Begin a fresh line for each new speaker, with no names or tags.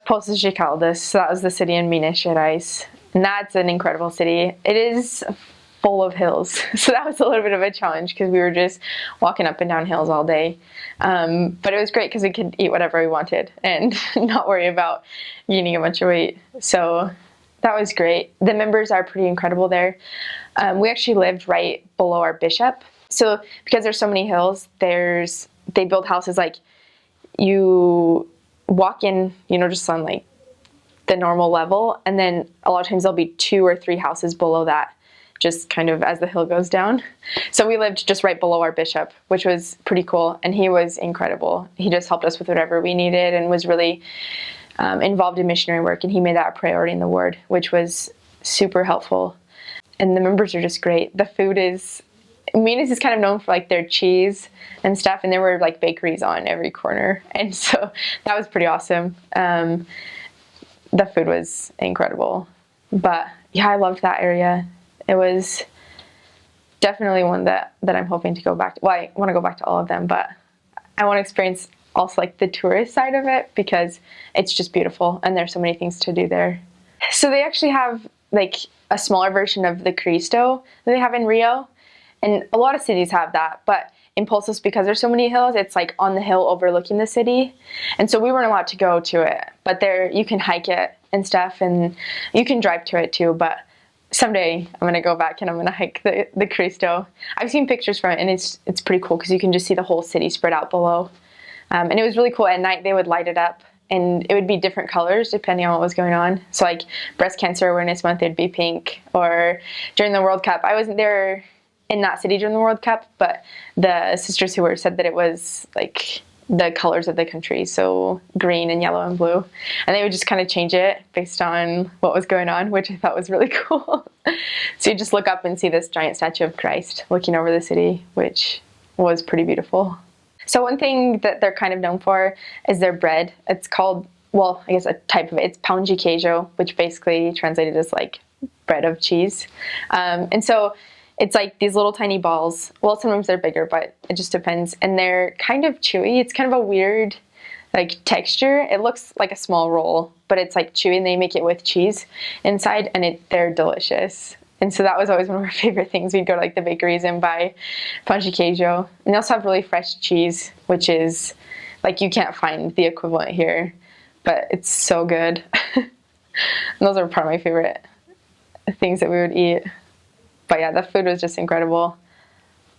Poços de Caldas. So that was the city in Minas Gerais. And that's an incredible city. It is full of hills. So that was a little bit of a challenge because we were just walking up and down hills all day. But it was great because we could eat whatever we wanted and not worry about gaining a bunch of weight. So that was great. The members are pretty incredible there. We actually lived right below our bishop. So because there's so many hills, they build houses like you walk in, just on like the normal level, and then a lot of times there'll be 2 or 3 houses below that, just kind of as the hill goes down. So we lived just right below our bishop, which was pretty cool, and he was incredible. He just helped us with whatever we needed and was really involved in missionary work, and he made that a priority in the ward, which was super helpful. And the members are just great. The food is, Minas is kind of known for like their cheese and stuff, and there were like bakeries on every corner, and so that was pretty awesome. The food was incredible. But yeah, I loved that area. It was definitely one that I'm hoping to go back to. Well, I want to go back to all of them, but I want to experience also like the tourist side of it because it's just beautiful and there's so many things to do there. So they actually have like a smaller version of the Cristo that they have in Rio, and a lot of cities have that, but in Poços, because there's so many hills, it's like on the hill overlooking the city. And so we weren't allowed to go to it, but there you can hike it and stuff, and you can drive to it too. But someday I'm gonna go back and I'm gonna hike the Cristo. I've seen pictures from it, and it's pretty cool because you can just see the whole city spread out below. And it was really cool. At night they would light it up, and it would be different colors depending on what was going on. So like Breast Cancer Awareness Month, it'd be pink, or during the World Cup. I wasn't there in that city during the World Cup, but the sisters who were said that it was like the colors of the country, so green and yellow and blue, and they would just kind of change it based on what was going on, which I thought was really cool. So you just look up and see this giant statue of Christ looking over the city, which was pretty beautiful. So one thing that they're kind of known for is their bread. It's called, well, I guess a type of it, it's pão de queijo, which basically translated as like bread of cheese. And so it's like these little tiny balls. Well, sometimes they're bigger, but it just depends. And they're kind of chewy. It's kind of a weird like texture. It looks like a small roll, but it's like chewy, and they make it with cheese inside, and they're delicious. And so that was always one of our favorite things. We'd go to like the bakeries and buy pão de queijo. And they also have really fresh cheese, which is like you can't find the equivalent here, but it's so good. And those are part of my favorite things that we would eat. But yeah, the food was just incredible.